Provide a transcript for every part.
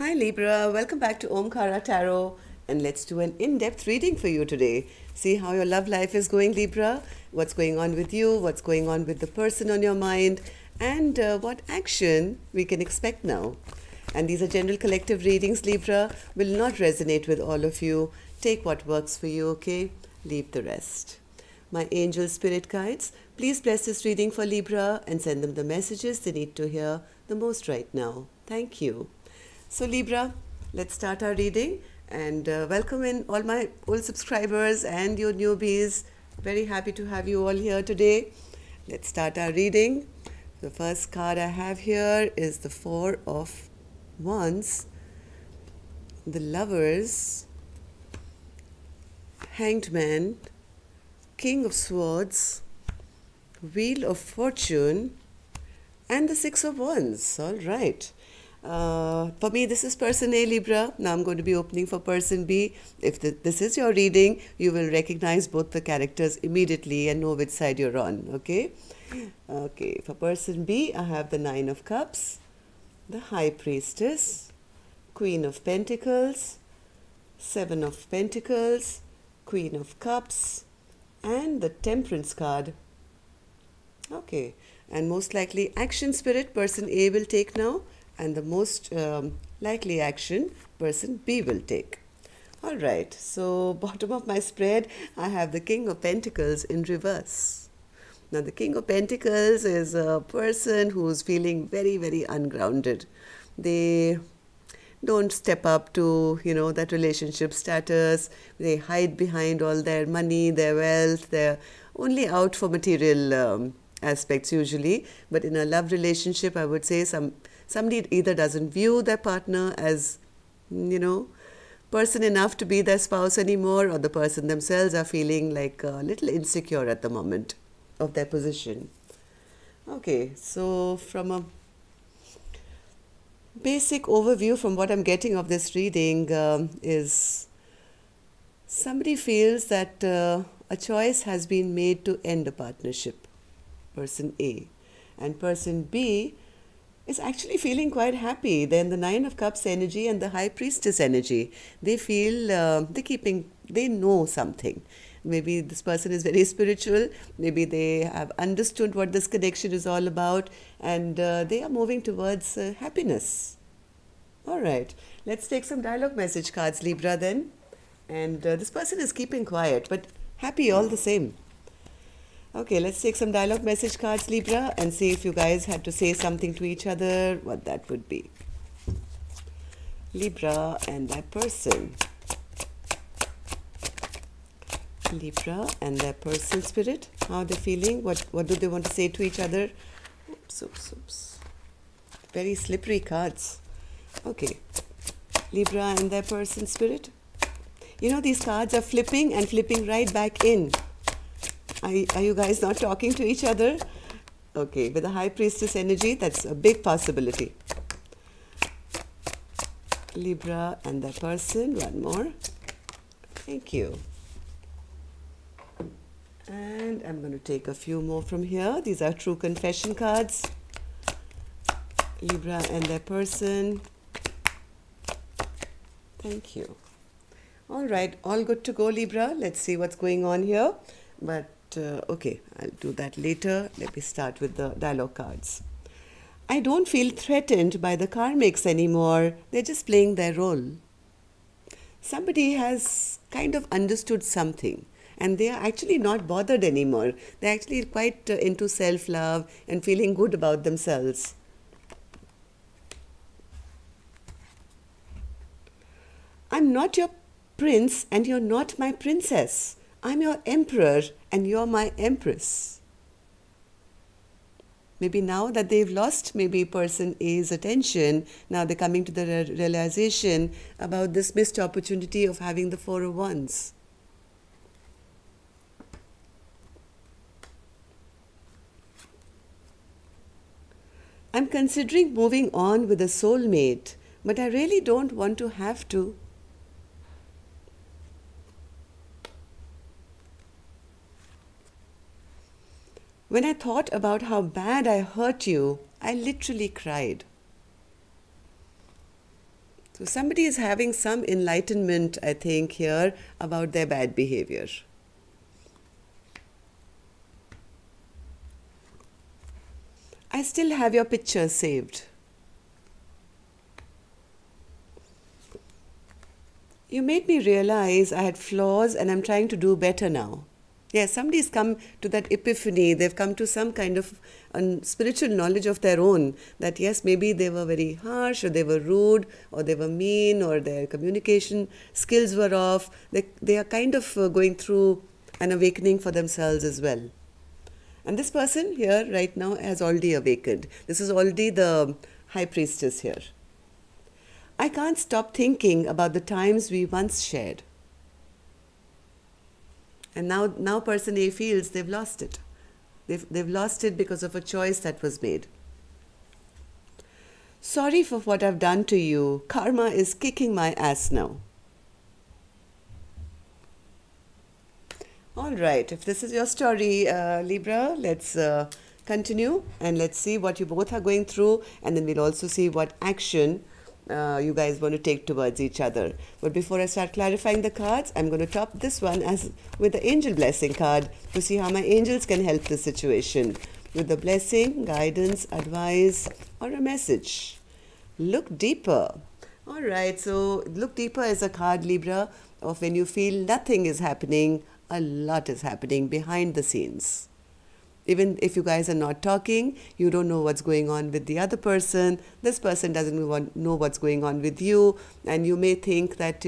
Hi Libra, welcome back to Omkara Tarot, and let's do an in-depth reading for you today. See how your love life is going, Libra, what's going on with you, what's going on with the person on your mind, and what action we can expect now. And these are general collective readings, Libra, will not resonate with all of you. Take what works for you, okay? Leave the rest. My angel spirit guides, please bless this reading for Libra and send them the messages they need to hear the most right now. Thank you. So Libra, let's start our reading and welcome in all my old subscribers and your newbies. Very happy to have you all here today. Let's start our reading. The first card I have here is the Four of Wands, the Lovers, Hanged Man, King of Swords, Wheel of Fortune, and the Six of Wands. All right. For me, this is person A, Libra. Now I'm going to be opening for person B. If this is your reading, you will recognize both the characters immediately and know which side you're on, okay? Okay, for person B, I have the Nine of Cups, the High Priestess, Queen of Pentacles, Seven of Pentacles, Queen of Cups, and the Temperance card. Okay, and most likely action spirit person A will take now, and the most likely action person B will take. All right, so bottom of my spread, I have the King of Pentacles in reverse. Now, the King of Pentacles is a person who's feeling very, very ungrounded. They don't step up to, that relationship status. They hide behind all their money, their wealth. They're only out for material aspects usually. But in a love relationship, I would say somebody either doesn't view their partner as, person enough to be their spouse anymore, or the person themselves are feeling like a little insecure at the moment of their position. Okay, so from a basic overview from what I'm getting of this reading is somebody feels that a choice has been made to end a partnership, person A, and person B is actually feeling quite happy. Then the Nine of Cups energy and the High Priestess energy, they feel they know something. Maybe this person is very spiritual, maybe they have understood what this connection is all about, and they are moving towards happiness. All right, let's take some dialogue message cards, Libra, then. And this person is keeping quiet, but happy all the same. Okay, let's take some dialogue message cards, Libra, and see if you guys had to say something to each other, what that would be. Libra and that person. Libra and their person spirit. How are they feeling? What do they want to say to each other? Oops. Very slippery cards. Okay. Libra and their person spirit. These cards are flipping and flipping right back in. Are you guys not talking to each other? Okay, with the High Priestess energy, that's a big possibility. Libra and their person. One more. Thank you. And I'm going to take a few more from here. These are true confession cards. Libra and their person. Thank you. All right, all good to go, Libra. Let's see what's going on here. But, okay, I'll do that later. Let me start with the dialogue cards. I don't feel threatened by the karmics anymore. They're just playing their role. Somebody has kind of understood something, and they are actually not bothered anymore. They're actually quite into self-love and feeling good about themselves. I'm not your prince and you're not my princess. I'm your emperor and you're my empress. Maybe now that they've lost maybe person A's attention, now they're coming to the realization about this missed opportunity of having the Four of Wands. I'm considering moving on with a soulmate, but I really don't want to have to. When I thought about how bad I hurt you, I literally cried. So somebody is having some enlightenment, I think, here about their bad behavior. I still have your picture saved. You made me realize I had flaws and I'm trying to do better now. Yes, somebody's come to that epiphany. They've come to some kind of spiritual knowledge of their own that yes, maybe they were very harsh or they were rude or they were mean or their communication skills were off. They are kind of going through an awakening for themselves as well. And this person here right now has already awakened. This is already the high priestess here. I can't stop thinking about the times we once shared. And now person A feels they've lost it. They've lost it because of a choice that was made. Sorry for what I've done to you. Karma is kicking my ass now. All right, if this is your story, Libra, let's continue and let's see what you both are going through, and then we'll also see what action you guys want to take towards each other. But before I start clarifying the cards, I'm going to top this one with the angel blessing card to see how my angels can help this situation with the blessing, guidance, advice, or a message. Look deeper. All right, so look deeper is a card, Libra, of when you feel nothing is happening, a lot is happening behind the scenes. Even if you guys are not talking, you don't know what's going on with the other person. This person doesn't know what's going on with you. And you may think that,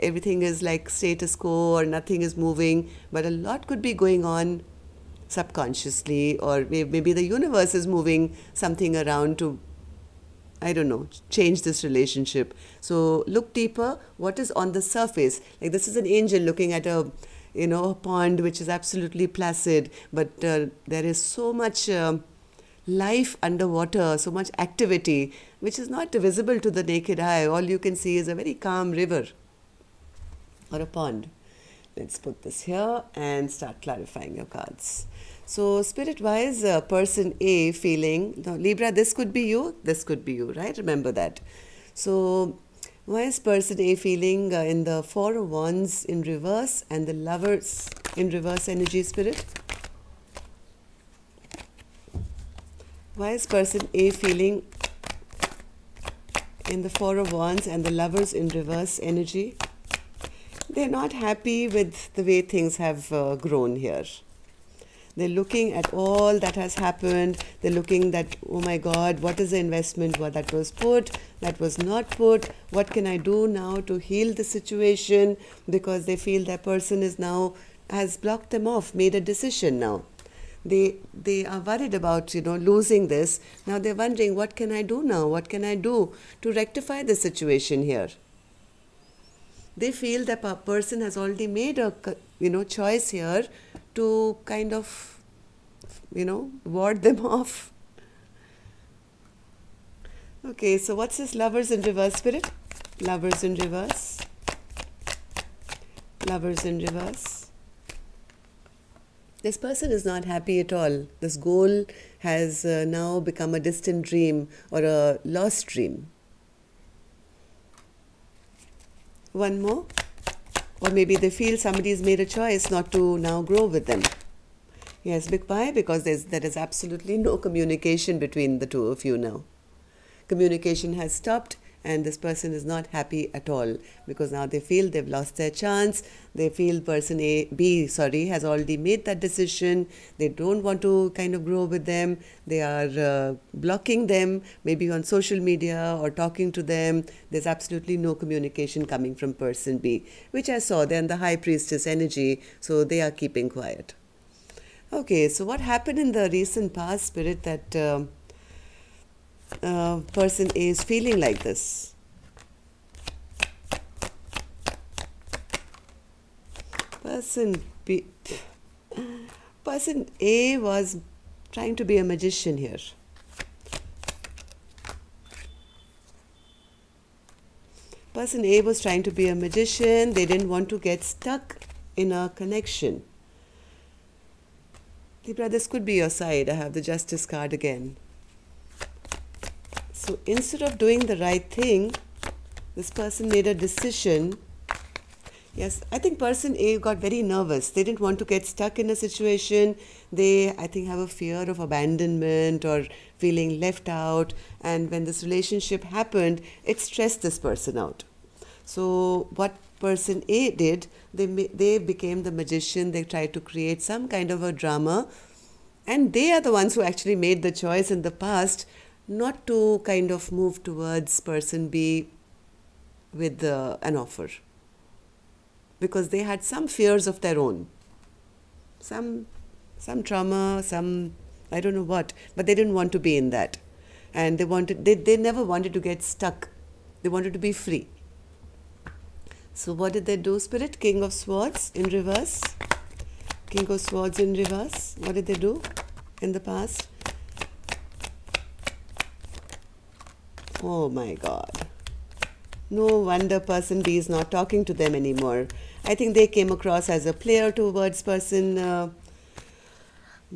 everything is like status quo or nothing is moving. But a lot could be going on subconsciously, or maybe the universe is moving something around to, I don't know, change this relationship. So look deeper. What is on the surface? Like this is an angel looking at a pond which is absolutely placid, but there is so much life underwater, so much activity, which is not visible to the naked eye. All you can see is a very calm river or a pond. Let's put this here and start clarifying your cards. So spirit-wise, person A feeling, now Libra, this could be you, right? Remember that. So why is person A feeling in the Four of Wands in reverse and the Lovers in reverse energy, Spirit? Why is person A feeling in the Four of Wands and the Lovers in reverse energy? They're not happy with the way things have grown here. They're looking at all that has happened. They're looking that, oh my God, what is the investment that was put, that was not put? What can I do now to heal the situation? Because they feel that person has blocked them off, made a decision now. They are worried about, losing this. Now they're wondering, what can I do now? What can I do to rectify the situation here? They feel that a person has already made a, choice here to kind of, ward them off. Okay, so what's this Lovers in reverse, Spirit? Lovers in reverse. Lovers in reverse. This person is not happy at all. This goal has now become a distant dream or a lost dream. One more. Or maybe they feel somebody's made a choice not to now grow with them. Yes, why? Because there is absolutely no communication between the two of you now. Communication has stopped and this person is not happy at all because now they feel they've lost their chance. They feel person B has already made that decision. They don't want to kind of grow with them. They are blocking them, maybe on social media or talking to them. There's absolutely no communication coming from person B, which I saw. They're in the High Priestess energy, so they are keeping quiet. Okay, so what happened in the recent past, Spirit, that person A is feeling like this? Person A was trying to be a magician here. Person A was trying to be a magician. They didn't want to get stuck in a connection. Libra, this could be your side. I have the Justice card again. So instead of doing the right thing, This person made a decision. Yes, I think person A got very nervous. They didn't want to get stuck in a situation. They, I think, have a fear of abandonment or feeling left out. And when this relationship happened, it stressed this person out. So what person A did, they became the magician. They tried to create some kind of a drama. And they are the ones who actually made the choice in the past not to kind of move towards person B with an offer, because they had some fears of their own, some trauma, some, I don't know what, but they didn't want to be in that, and they never wanted to get stuck. They wanted to be free. So what did they do, Spirit? King of Swords in reverse. King of Swords in reverse. What did they do in the past? Oh my God. No wonder person B is not talking to them anymore. I think they came across as a player towards person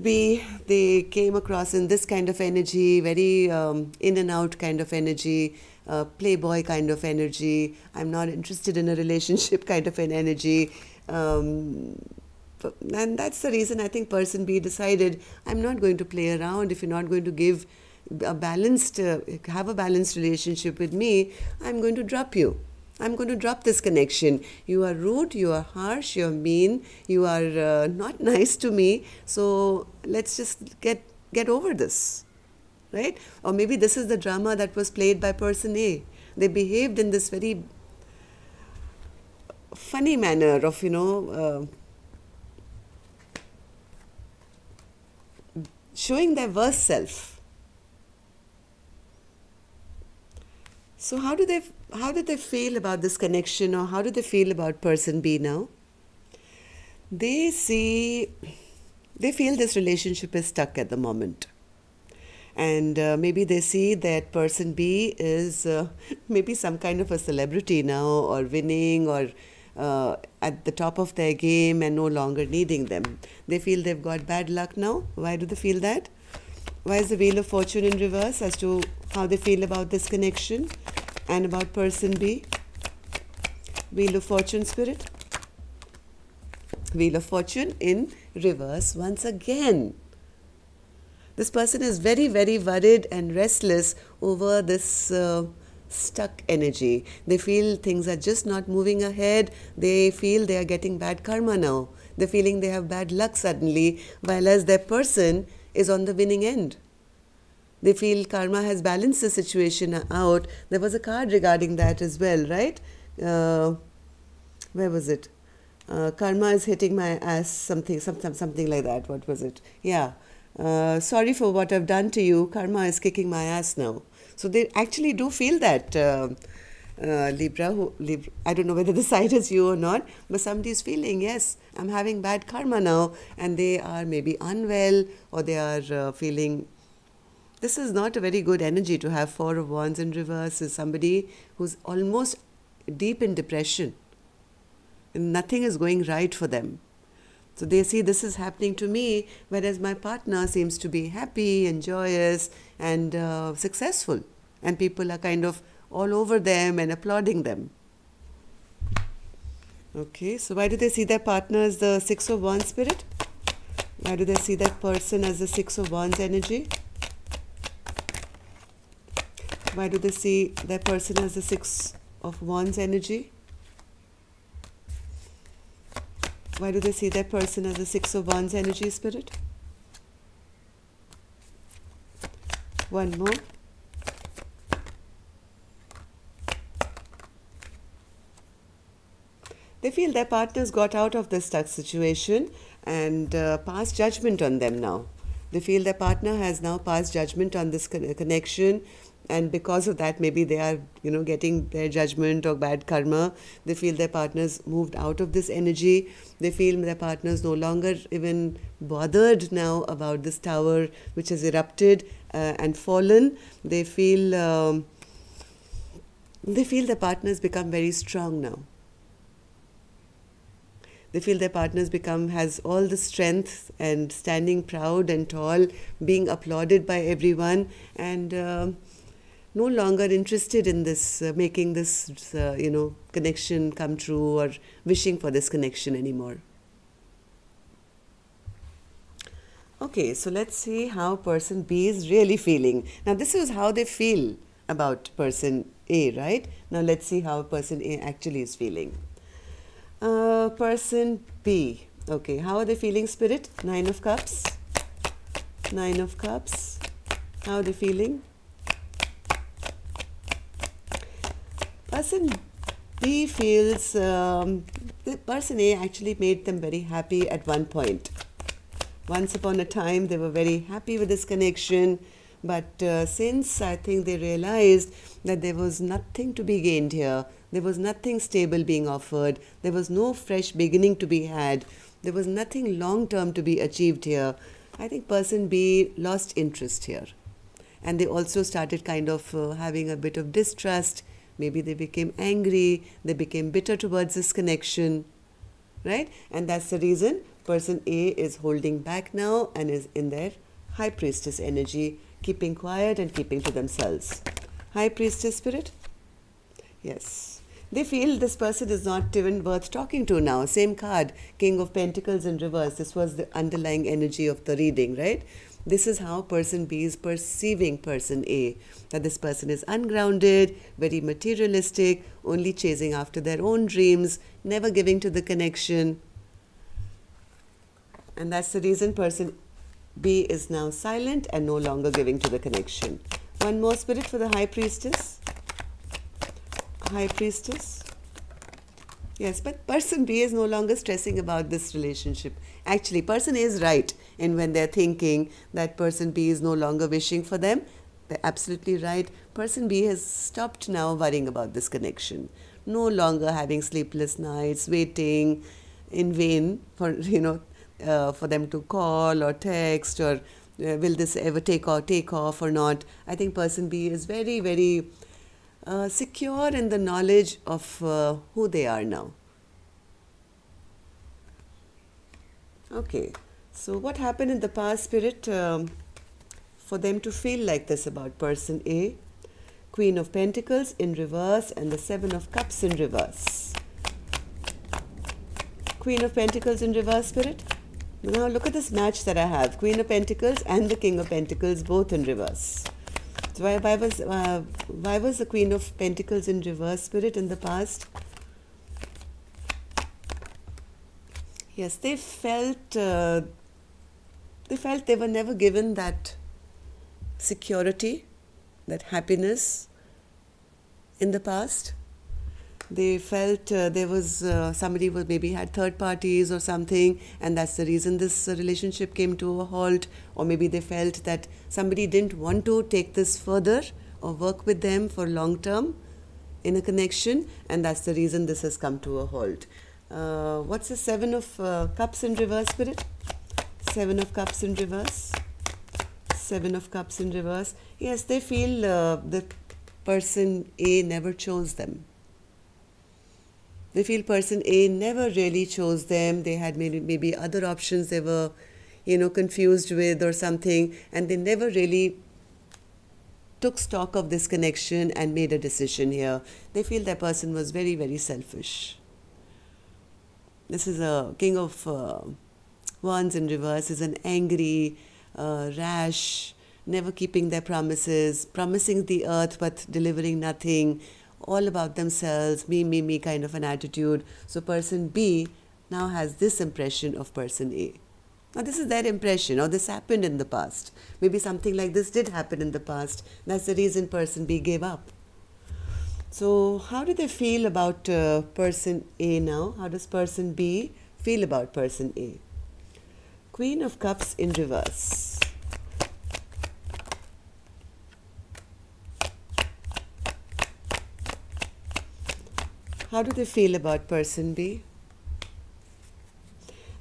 B. They came across in this kind of energy, very in and out kind of energy, playboy kind of energy. I'm not interested in a relationship kind of an energy. And that's the reason I think person B decided, I'm not going to play around. If you're not going to give have a balanced relationship with me, I'm going to drop you. I'm going to drop this connection. You are rude, you are harsh, you're mean, you are not nice to me. So let's just get over this, right? Or maybe this is the drama that was played by person A. They behaved in this very funny manner of, showing their worst self. So how did they feel about this connection, or how do they feel about person B now? They feel this relationship is stuck at the moment. And maybe they see that person B is maybe some kind of a celebrity now, or winning, or at the top of their game and no longer needing them. They feel they've got bad luck now. Why do they feel that? Why is the Wheel of Fortune in reverse as to how they feel about this connection and about person B? Wheel of Fortune, Spirit. Wheel of Fortune in reverse once again. This person is very, very worried and restless over this stuck energy. They feel things are just not moving ahead. They feel they are getting bad karma now. They're feeling they have bad luck suddenly, while as their person is on the winning end. They feel karma has balanced the situation out. There was a card regarding that as well, right? Where was it? Karma is hitting my ass, something like that. What was it? Yeah. Sorry for what I've done to you. Karma is kicking my ass now. So they actually do feel that, Libra. I don't know whether the side is you or not, but somebody is feeling, yes, I'm having bad karma now, and they are maybe unwell, or they are feeling. This is not a very good energy to have Four of Wands in reverse. Is somebody who's almost deep in depression, and nothing is going right for them. So they see this is happening to me, whereas my partner seems to be happy and joyous and successful, and people are kind of all over them and applauding them. Okay, so why do they see their partner as the Six of Wands, Spirit? Why do they see that person as the Six of Wands energy? Why do they see that person as the Six of Wands energy? Why do they see that person as the Six of Wands energy, Spirit? One more. They feel their partners got out of this stuck situation and passed judgment on them now. They feel their partner has now passed judgment on this connection, and because of that, maybe they are, getting their judgment or bad karma. They feel their partners moved out of this energy. They feel their partners no longer even bothered now about this tower which has erupted and fallen. They feel their partners become very strong now. They feel their partners has all the strength and standing proud and tall, being applauded by everyone, and no longer interested in this, making this, connection come true or wishing for this connection anymore. Okay, so let's see how person B is really feeling. Now, this is how they feel about person A, right? Now, let's see how person A actually is feeling. Person B. Okay, how are they feeling, Spirit? Nine of Cups. Nine of Cups. How are they feeling? Person B feels the person A actually made them very happy at one point. Once upon a time, they were very happy with this connection, but since I think they realized that there was nothing to be gained here, there was nothing stable being offered, there was no fresh beginning to be had, there was nothing long-term to be achieved here, I think person B lost interest here. And they also started kind of having a bit of distrust. Maybe they became angry, they became bitter towards this connection, right? And that's the reason person A is holding back now and is in their High Priestess energy, keeping quiet and keeping to themselves. High Priestess Spirit? Yes. They feel this person is not even worth talking to now. Same card, King of Pentacles in reverse. This was the underlying energy of the reading, right? This is how person B is perceiving person A. That this person is ungrounded, very materialistic, only chasing after their own dreams, never giving to the connection. And that's the reason person B is now silent and no longer giving to the connection. One more, Spirit, for the High Priestess. High Priestess. Yes, but person B is no longer stressing about this relationship. Actually, person A is right in when they're thinking that person B is no longer wishing for them. They're absolutely right. Person B has stopped now worrying about this connection. No longer having sleepless nights, waiting in vain for, for them to call or text, or will this ever take off or not. I think person B is very, very secure in the knowledge of who they are now. Okay, so what happened in the past, Spirit, for them to feel like this about person A? Queen of Pentacles in reverse and the Seven of Cups in reverse. Queen of Pentacles in reverse, Spirit. Now look at this match that I have. Queen of Pentacles and the King of Pentacles both in reverse. So why was the Queen of Pentacles in reverse, Spirit, in the past? Yes, they felt they were never given that security, that happiness in the past. They felt there was somebody was maybe had third parties or something, and that's the reason this relationship came to a halt. Or maybe they felt that somebody didn't want to take this further or work with them for long term in a connection, and that's the reason this has come to a halt. What's the Seven of Cups in reverse, Spirit? Seven of Cups in reverse. Seven of Cups in reverse. Yes, they feel the person A never chose them. They feel person A never really chose them. They had maybe other options they were, confused with or something, and they never really took stock of this connection and made a decision here. They feel that person was very, very selfish. This is a King of Wands in reverse, is an angry, rash, never keeping their promises, promising the earth but delivering nothing, all about themselves, me kind of an attitude. So person B now has this impression of person A. Now this is their impression, or this happened in the past. Maybe something like this did happen in the past. That's the reason person B gave up. So how do they feel about person A now? How does person B feel about person A? Queen of Cups in reverse. How do they feel about person B?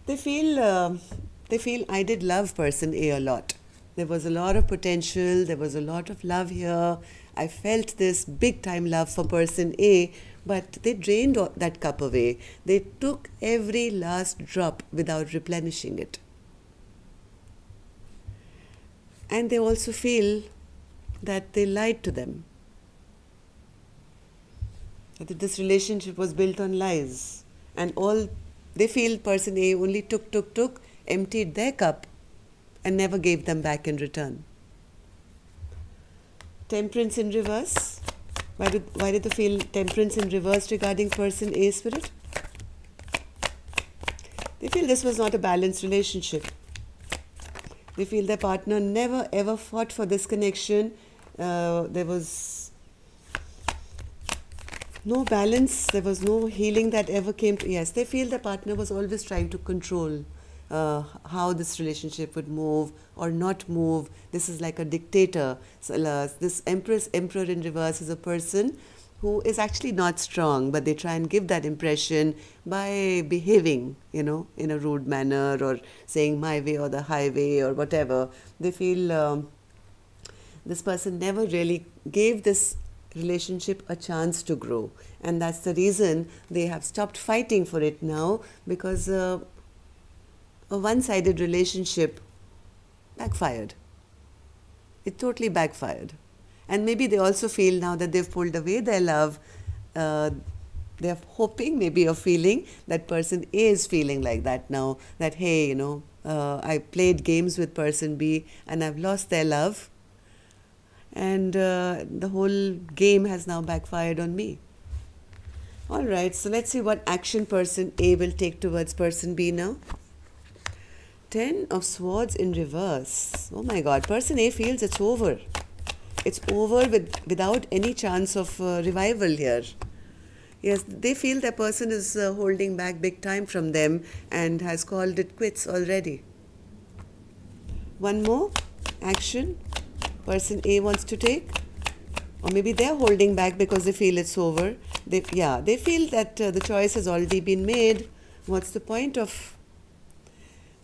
They feel I did love person A a lot. There was a lot of potential. There was a lot of love here. I felt this big time love for person A, but they drained that cup away. They took every last drop without replenishing it. And they also feel that they lied to them. That this relationship was built on lies. And all they feel person A only took, emptied their cup and never gave them back in return. Temperance in reverse. Why did they feel temperance in reverse regarding person A, Spirit? They feel this was not a balanced relationship. They feel their partner never ever fought for this connection. There was no balance, there was no healing that ever came to. Yes, they feel their partner was always trying to control how this relationship would move or not move. This is like a dictator. So, this Emperor in reverse is a person who is actually not strong, but they try and give that impression by behaving, in a rude manner or saying my way or the highway or whatever. They feel this person never really gave this relationship a chance to grow, and that's the reason they have stopped fighting for it now, because a one-sided relationship backfired. It totally backfired. And maybe they also feel now that they've pulled away their love, they're hoping, maybe or feeling that person A is feeling like that now, that hey, I played games with person B and I've lost their love, and the whole game has now backfired on me. All right, so let's see what action person A will take towards person B now. 10 of Swords in reverse. Oh my God, person A feels it's over. It's over without any chance of revival here. Yes, they feel that person is holding back big time from them and has called it quits already. One more action person A wants to take. Or maybe they're holding back because they feel it's over. They feel that the choice has already been made. What's the point of...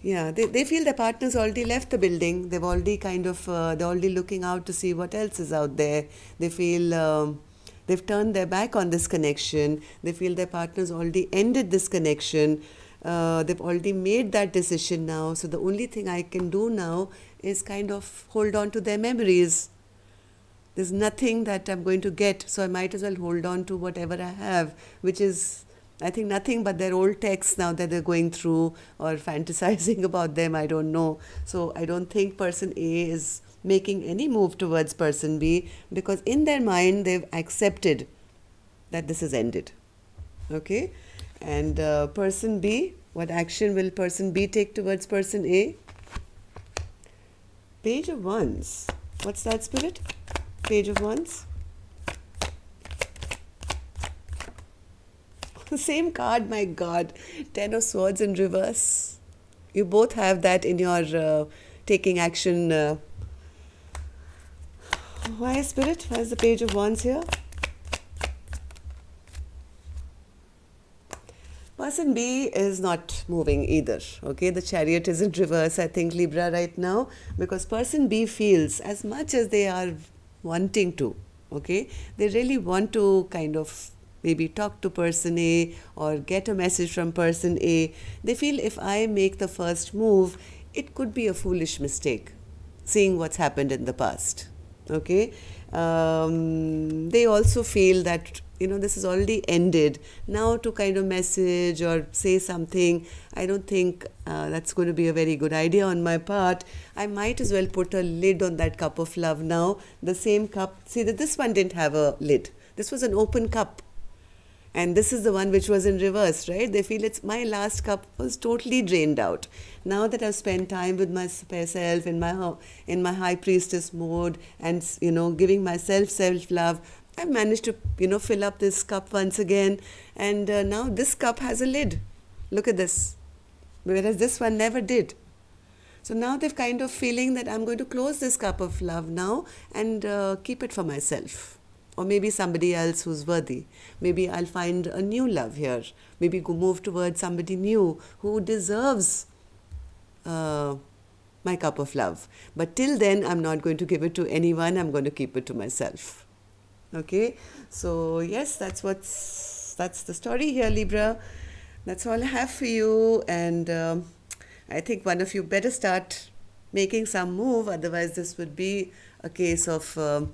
they feel their partner's already left the building. They've already they're already looking out to see what else is out there. They feel they've turned their back on this connection. They feel their partner's already ended this connection. They've already made that decision now. So the only thing I can do now is kind of hold on to their memories. There's nothing that I'm going to get, so I might as well hold on to whatever I have, which is, I think, nothing but their old texts now that they're going through or fantasizing about them, I don't know. So I don't think person A is making any move towards person B, because in their mind they've accepted that this is ended. Okay? And person B, what action will person B take towards person A? Page of Wands. What's that, Spirit? Page of Wands. Same card, my God. 10 of Swords in reverse. You both have that in your taking action. Why, Spirit? Why is the Page of Wands here? Person B is not moving either. Okay, the Chariot is in reverse, I think, Libra, right now, because person B feels, as much as they are wanting to, okay, they really want to kind of maybe talk to person A or get a message from person A. They feel if I make the first move, it could be a foolish mistake, seeing what's happened in the past. Okay, they also feel that, this is already ended. Now to kind of message or say something, I don't think that's going to be a very good idea on my part. I might as well put a lid on that cup of love now. The same cup, see that this one didn't have a lid. This was an open cup. And this is the one which was in reverse, right? They feel it's my last cup was totally drained out. Now that I've spent time with myself in my high priestess mode and, giving myself self-love, I've managed to, fill up this cup once again. And now this cup has a lid. Look at this. Whereas this one never did. So now they're kind of feeling that I'm going to close this cup of love now and keep it for myself. Or maybe somebody else who's worthy. Maybe I'll find a new love here. Maybe go move towards somebody new who deserves my cup of love. But till then, I'm not going to give it to anyone. I'm going to keep it to myself. Okay? So yes, that's the story here, Libra. That's all I have for you. And I think one of you better start making some move. Otherwise, this would be a case of...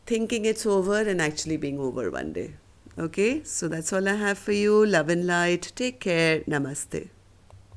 thinking it's over and actually being over one day. Okay, so that's all I have for you. Love and light. Take care. Namaste.